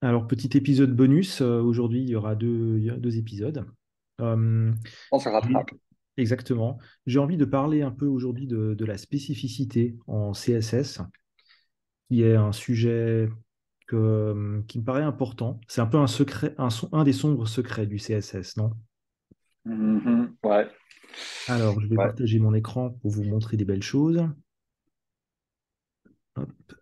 Alors, petit épisode bonus. Aujourd'hui, il y a deux épisodes. Euh, On se j'ai- rattrape. Exactement. J'ai envie de parler un peu aujourd'hui de la spécificité en CSS, qui est un sujet qui me paraît important. C'est un peu un secret, un des sombres secrets du CSS, non? Mhm, ouais, Alors, je vais ouais. partager mon écran pour vous montrer des belles choses. Hop.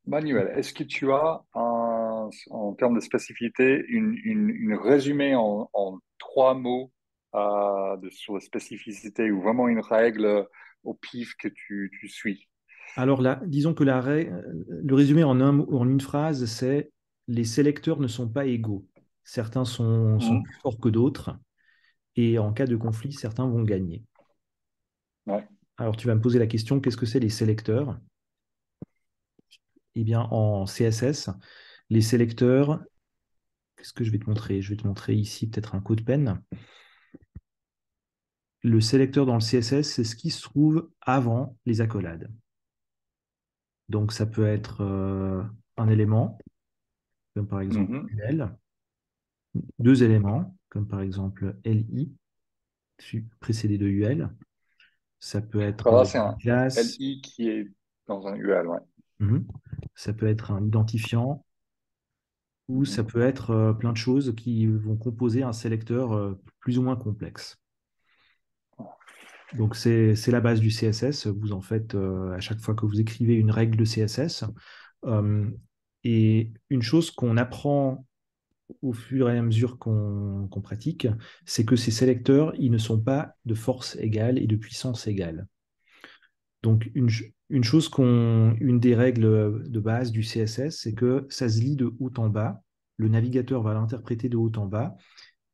Manuel, est-ce que tu as, en termes de spécificité, une résumé en trois mots sur la spécificité ou vraiment une règle au pif que tu suis? Alors là, disons que le résumé en une phrase, c'est les sélecteurs ne sont pas égaux. Certains sont Mhm, plus forts que d'autres. Et en cas de conflit, certains vont gagner. ouais. Alors, tu vas me poser la question, qu'est-ce que c'est les sélecteurs? Eh bien, en CSS, les sélecteurs, qu'est-ce que je vais te montrer? Je vais te montrer ici peut-être un code pen. Le sélecteur dans le CSS, c'est ce qui se trouve avant les accolades. Donc, ça peut être un élément, comme par exemple Mhm. UL, deux éléments, comme par exemple LI, précédé de UL. Ça peut être Voilà, c'est une un classe. LI qui est dans un UL, ouais. Mhm. Ça peut être un identifiant, ou ça Mhm. peut être plein de choses qui vont composer un sélecteur plus ou moins complexe. Donc, c'est la base du CSS. Vous en faites à chaque fois que vous écrivez une règle de CSS. Euh, et une chose qu'on apprend au fur et à mesure qu'on pratique, c'est que ces sélecteurs, ils ne sont pas de force égale et de puissance égale. Donc, une des règles de base du CSS, c'est que ça se lit de haut en bas. Le navigateur va l'interpréter de haut en bas.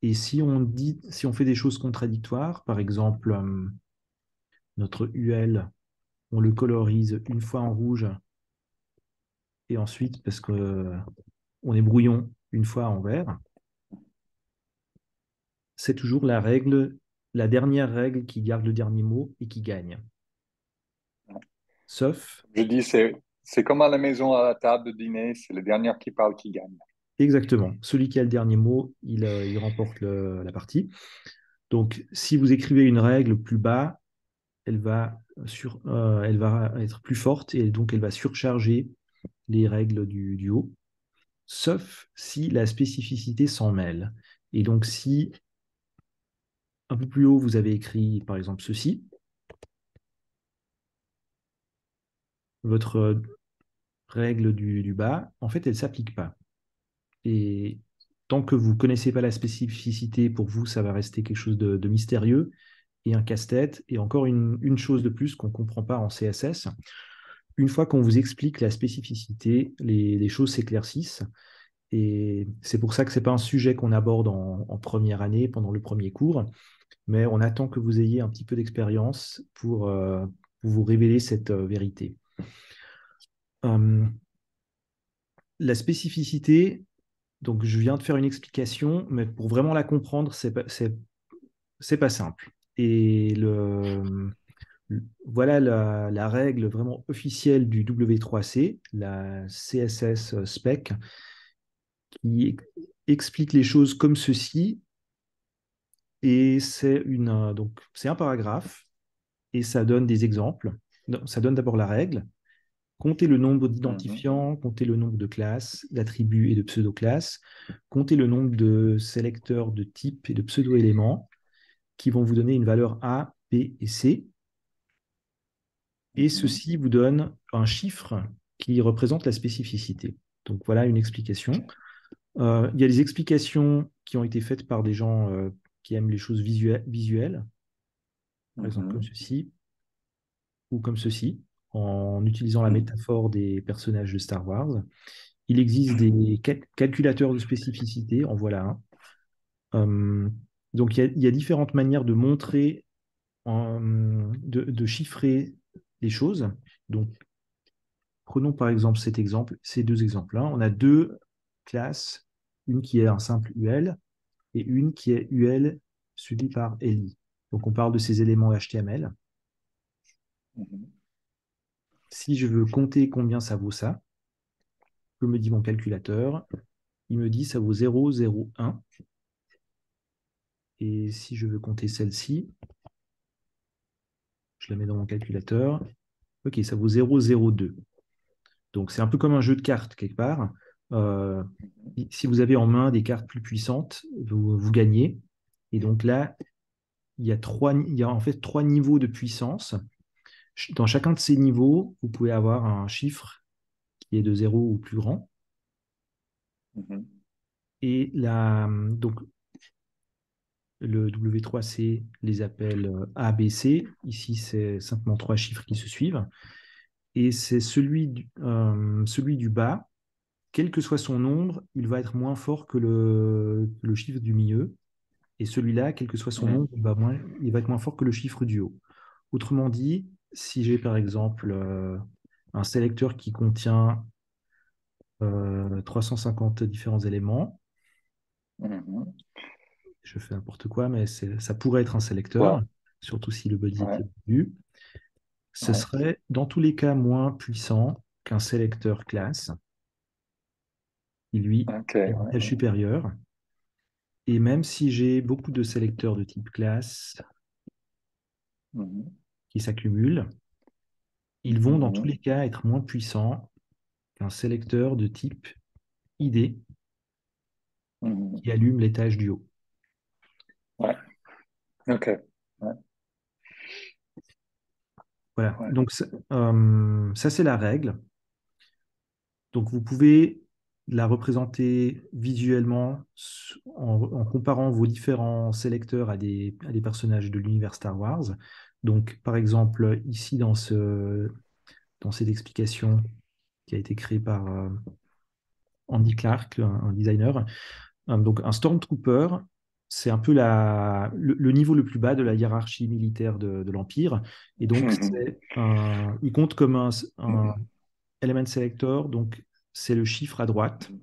Et si on fait des choses contradictoires, par exemple, notre UL, on le colorise une fois en rouge et ensuite, parce que on est brouillon, une fois en vert, c'est toujours la dernière règle qui garde le dernier mot et qui gagne. Sauf, Je dis, c'est comme à la maison, à la table de dîner, c'est le dernier qui parle qui gagne. exactement, celui qui a le dernier mot, il remporte la partie. Donc, si vous écrivez une règle plus bas, elle va être plus forte et donc elle va surcharger les règles du haut, sauf si la spécificité s'en mêle. Et donc, si un peu plus haut, vous avez écrit, par exemple, ceci, votre règle du bas, en fait, elle ne s'applique pas. Et tant que vous ne connaissez pas la spécificité, pour vous, ça va rester quelque chose de mystérieux et un casse-tête. Et encore une chose de plus qu'on ne comprend pas en CSS. Une fois qu'on vous explique la spécificité, les choses s'éclaircissent. Et c'est pour ça que ce n'est pas un sujet qu'on aborde en première année, pendant le premier cours, mais on attend que vous ayez un petit peu d'expérience pour vous révéler cette vérité. Euh, la spécificité, donc je viens de faire une explication, mais pour vraiment la comprendre, c'est pas simple. Et voilà la règle vraiment officielle du W3C, la CSS spec, qui explique les choses comme ceci. Et donc, c'est un paragraphe et ça donne des exemples. Non, ça donne d'abord la règle. Comptez le nombre Mhm, d'identifiants, comptez le nombre de classes, d'attributs et de pseudo-classes, comptez le nombre de sélecteurs de types et de pseudo-éléments qui vont vous donner une valeur A, B et C. Et mhm. ceci vous donne un chiffre qui représente la spécificité. Donc voilà une explication. Il y a des explications qui ont été faites par des gens qui aiment les choses visuelles, par exemple comme Mhm. ceci ou comme ceci, en utilisant la Mhm. métaphore des personnages de Star Wars. Il existe des calculateurs de spécificité, en voilà un. Euh, donc il y a différentes manières de montrer, de chiffrer les choses. Donc prenons par exemple cet exemple, ces deux exemples-là. On a deux classes, une qui est un simple UL et une qui est UL suivi par LI. Donc on parle de ces éléments HTML. Mhm. Si je veux compter combien ça vaut ça, que me dit mon calculateur? Il me dit ça vaut 0,01. Et si je veux compter celle-ci, je la mets dans mon calculateur. Ok, ça vaut 0,02. Donc c'est un peu comme un jeu de cartes quelque part. Euh, Si vous avez en main des cartes plus puissantes, vous gagnez. Et donc là, il y a en fait trois niveaux de puissance. Dans chacun de ces niveaux, vous pouvez avoir un chiffre qui est de 0 ou plus grand. Mhm. Et donc, le W3C les appelle A, B, C. Ici, c'est simplement trois chiffres qui se suivent. Et c'est celui du bas, quel que soit son nombre, il va être moins fort que le chiffre du milieu. Et celui-là, quel que soit son nombre, Mhm. il va être moins fort que le chiffre du haut. Autrement dit, si j'ai par exemple un sélecteur qui contient 350 différents éléments, Mhm. je fais n'importe quoi, mais ça pourrait être un sélecteur, Ouais, surtout si le body ouais, était vu. Ce ouais. serait dans tous les cas moins puissant qu'un sélecteur classe, qui lui Ok, est ouais, une échelle ouais. supérieure. Et même si j'ai beaucoup de sélecteurs de type classe Mhm. qui s'accumulent, ils vont dans tous les Mhm. cas être moins puissants qu'un sélecteur de type ID Mhm. qui allume l'étage du haut. Ouais, ok. Ouais, Voilà, ouais. donc ça c'est la règle. Donc vous pouvez la représenter visuellement en comparant vos différents sélecteurs à des personnages de l'univers Star Wars. Donc par exemple, ici dans cette explication qui a été créée par Andy Clark, un designer, donc un Stormtrooper, c'est un peu le niveau le plus bas de la hiérarchie militaire de l'Empire. Et donc, il compte comme un Mhm. element selector, donc c'est le chiffre à droite, Mhm.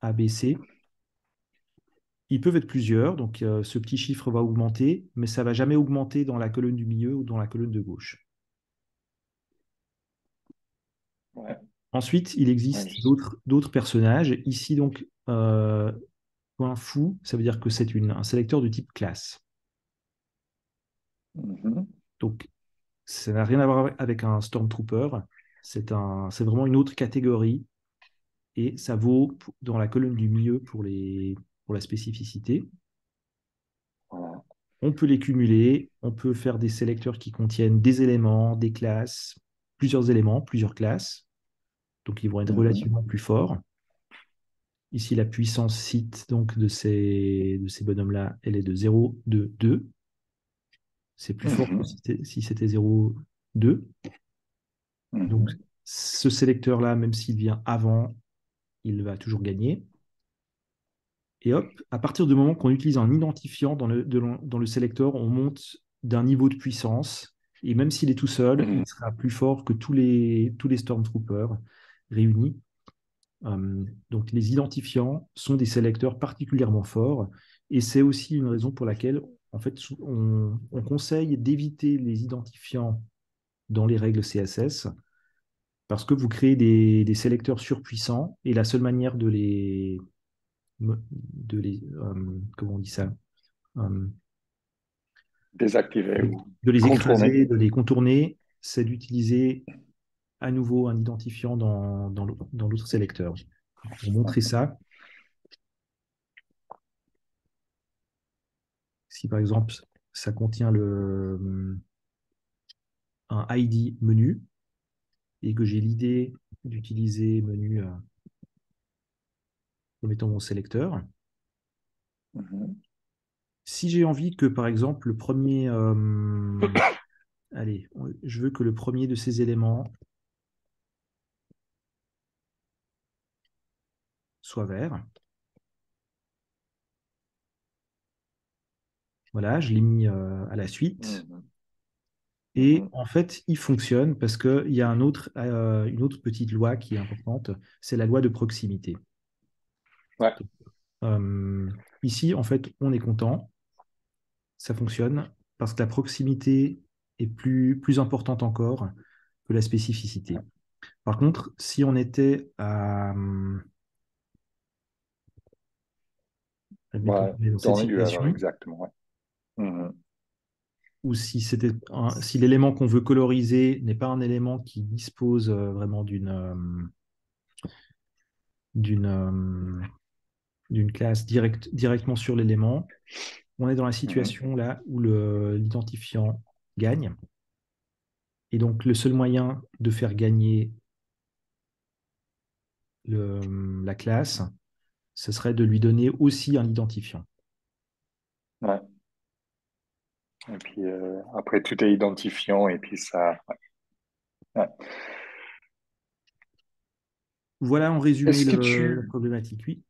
A, B, C. Ils peuvent être plusieurs, donc ce petit chiffre va augmenter, mais ça ne va jamais augmenter dans la colonne du milieu ou dans la colonne de gauche. Ouais, Ensuite, il ouais, existe juste. d'autres personnages. Ici, donc, point fou, ça veut dire que c'est un sélecteur de type classe. Mhm. Donc, ça n'a rien à voir avec un Stormtrooper. C'est vraiment une autre catégorie et ça vaut dans la colonne du milieu pour la spécificité. Voilà. On peut les cumuler, on peut faire des sélecteurs qui contiennent des éléments, des classes, plusieurs éléments, plusieurs classes. Donc, ils vont être Mhm. relativement plus forts. Ici, la puissance site donc, de ces bonhommes-là, elle est de 0, de 2. C'est plus fort que Mhm. si c'était 0, 2. Donc, Mhm. ce sélecteur-là, même s'il vient avant, il va toujours gagner. Et hop, à partir du moment qu'on utilise un identifiant dans le sélecteur, on monte d'un niveau de puissance. Et même s'il est tout seul, il Mhm. sera plus fort que tous les Stormtroopers réunis. Donc les identifiants sont des sélecteurs particulièrement forts. Et c'est aussi une raison pour laquelle, en fait, on conseille d'éviter les identifiants dans les règles CSS parce que vous créez des sélecteurs surpuissants et la seule manière comment on dit ça, euh, Désactiver ou de les contourner. écraser, de les contourner, c'est d'utiliser à nouveau un identifiant dans l'autre sélecteur. Pour montrer ça, si par exemple ça contient un ID menu et que j'ai l'idée d'utiliser menu comme étant mon sélecteur, Mhm. si j'ai envie que par exemple le premier, allez, je veux que le premier de ces éléments soit vert. Voilà, je l'ai mis à la suite. Mhm. Et Mhm. en fait, il fonctionne parce qu'il y a une autre petite loi qui est importante, c'est la loi de proximité. Ouais. Euh, Ici, en fait, on est content, ça fonctionne parce que la proximité est plus importante encore que la spécificité. Par contre, si on était à, admettons Ouais, qu'on est dans cette dans les deux, alors situation, exactement. Ouais. Mhm. ou si si l'élément qu'on veut coloriser n'est pas un élément qui dispose vraiment d'une d'une classe directement sur l'élément, on est dans la Mhm. situation là où l'identifiant gagne. Et donc, le seul moyen de faire gagner la classe, ce serait de lui donner aussi un identifiant. Ouais. Et puis après, tout est identifiant et puis ça. Ouais. Voilà en résumé Est-ce que la tu, problématique. Oui.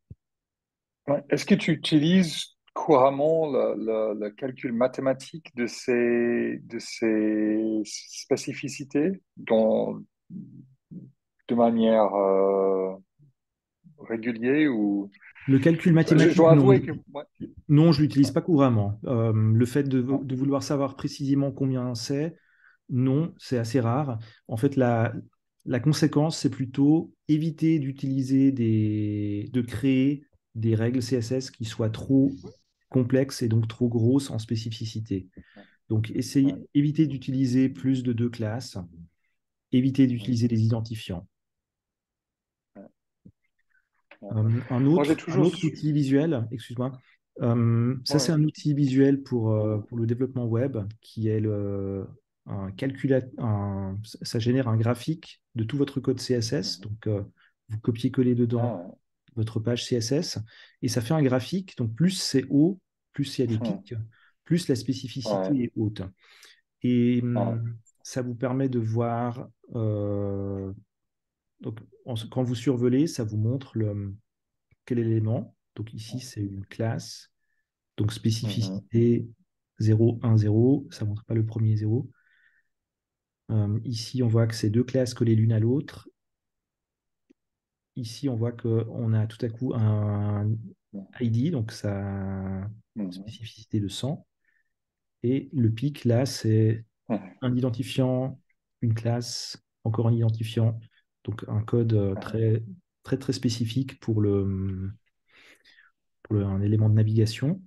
ouais, est-ce que tu utilises couramment le calcul mathématique de ces spécificités de manière régulière ou Le calcul je mathématique, dois non. avouer que ouais, Non, je ne l'utilise ouais, pas couramment. Le fait ouais, de vouloir savoir précisément combien c'est, non, c'est assez rare. En fait, la conséquence, c'est plutôt éviter de créer des règles CSS qui soient trop complexes et donc trop grosses en spécificité. Donc, ouais, éviter d'utiliser plus de deux classes, éviter ouais, d'utiliser des identifiants. ouais, ouais. Moi, j'ai Un toujours autre su. outil visuel, excuse-moi, ça c'est Ouais, un outil visuel pour le développement web qui est un ça génère un graphique de tout votre code CSS. mhm. Donc vous copiez-collez dedans Ah, votre page CSS et ça fait un graphique. Donc plus c'est haut, plus il y a des ouais, pics, plus la ouais, spécificité est haute. Et ouais, ça vous permet de voir, donc, quand vous survolez, ça vous montre quel élément. Donc ici, c'est une classe. Donc mhm, spécificité 0, 1, 0. Ça ne montre pas le premier 0. Ici, on voit que c'est deux classes collées l'une à l'autre. Ici, on voit qu'on a tout à coup un ID, donc sa mhm, spécificité de 100. Et le pic, là, c'est mhm, un identifiant, une classe, encore un identifiant. Donc un code mhm, très spécifique un élément de navigation.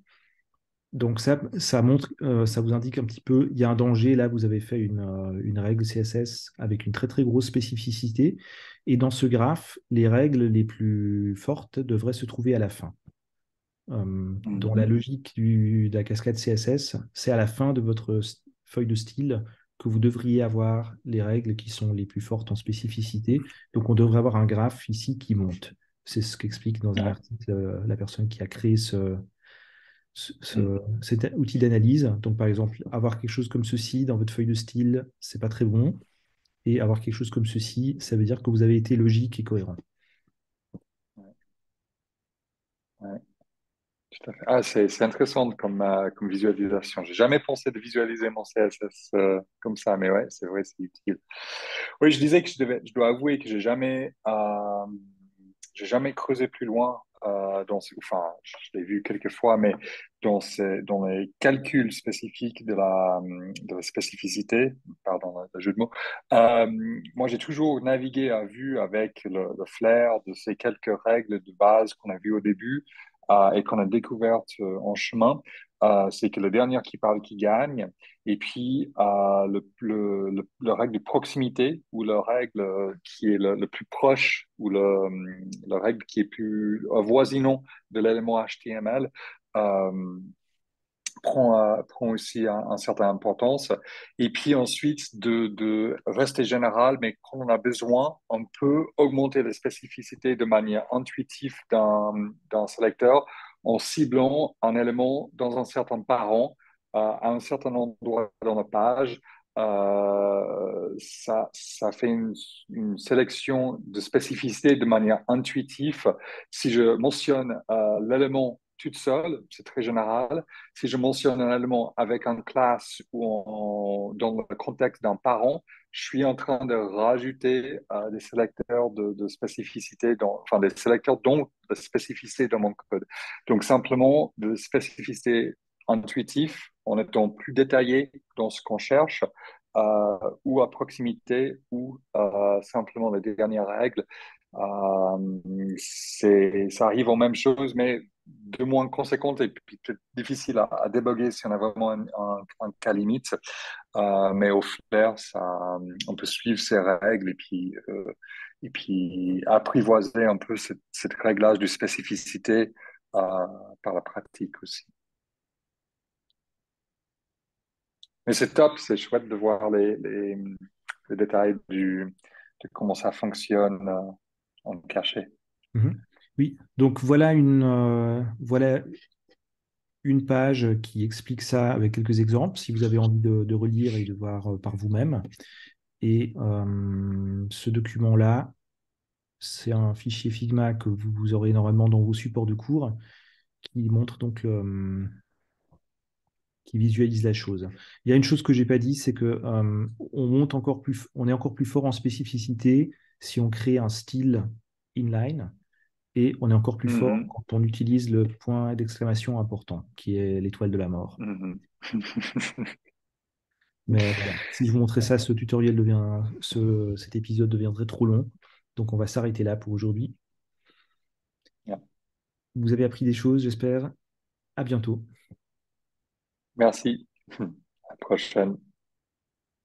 Donc ça montre, ça vous indique un petit peu, il y a un danger, là vous avez fait une règle CSS avec une très grosse spécificité, et dans ce graphe, les règles les plus fortes devraient se trouver à la fin. Dans la mhm. logique de la cascade CSS, c'est à la fin de votre feuille de style que vous devriez avoir les règles qui sont les plus fortes en spécificité. Donc on devrait avoir un graphe ici qui monte. C'est ce qu'explique dans un Ouais, article la personne qui a créé mhm, cet outil d'analyse. Donc, par exemple, avoir quelque chose comme ceci dans votre feuille de style, c'est pas très bon. Et avoir quelque chose comme ceci, ça veut dire que vous avez été logique et cohérent. ouais, ouais. Tout à fait. Ah, c'est intéressant comme, comme visualisation. J'ai jamais pensé de visualiser mon CSS comme ça, mais ouais, c'est vrai, c'est utile. Oui, je disais que je dois avouer que j'ai jamais creusé plus loin enfin, je l'ai vu quelques fois, mais dans les calculs spécifiques de la spécificité, pardon, le jeu de mots. euh, Moi, j'ai toujours navigué à vue avec le flair de ces quelques règles de base qu'on a vues au début et qu'on a découvertes en chemin. C'est que le dernier qui parle qui gagne. Et puis, le règle de proximité ou le règle qui est le plus proche ou le règle qui est plus avoisinant de l'élément HTML euh, prend aussi un certain importance. Et puis ensuite, de rester général, mais quand on a besoin, on peut augmenter la spécificité de manière intuitive d'un sélecteur en ciblant un élément dans un certain parent à un certain endroit dans la page. Ça fait une sélection de spécificité de manière intuitive. Si je mentionne l'élément toute seule, c'est très général. Si je mentionne un élément avec une classe ou dans le contexte d'un parent, je suis en train de rajouter des sélecteurs de spécificité, enfin des sélecteurs dont de spécificité dans mon code. Donc simplement de spécificité intuitive en étant plus détaillé dans ce qu'on cherche ou à proximité ou simplement les dernières règles. Ça arrive aux mêmes choses, mais de moins conséquentes et puis peut-être difficile à déboguer si on a vraiment un cas limite. Mais au flair, on peut suivre ces règles et puis apprivoiser un peu cette réglage de spécificité par la pratique aussi. Mais c'est top, c'est chouette de voir les détails de comment ça fonctionne en cachet. Mhm. Oui, donc voilà une page qui explique ça avec quelques exemples, si vous avez envie de relire et de voir par vous-même. Et ce document-là, c'est un fichier Figma que vous aurez normalement dans vos supports de cours qui montre donc qui visualise la chose. Il y a une chose que j'ai pas dit, c'est que on est encore plus fort en spécificité si on crée un style inline, et on est encore plus fort Mhm, quand on utilise le point d'exclamation important, qui est l'étoile de la mort. mhm. Mais voilà, si je vous montrais ça, cet épisode deviendrait trop long. Donc on va s'arrêter là pour aujourd'hui. Yeah. Vous avez appris des choses, j'espère. À bientôt. Merci. À la prochaine.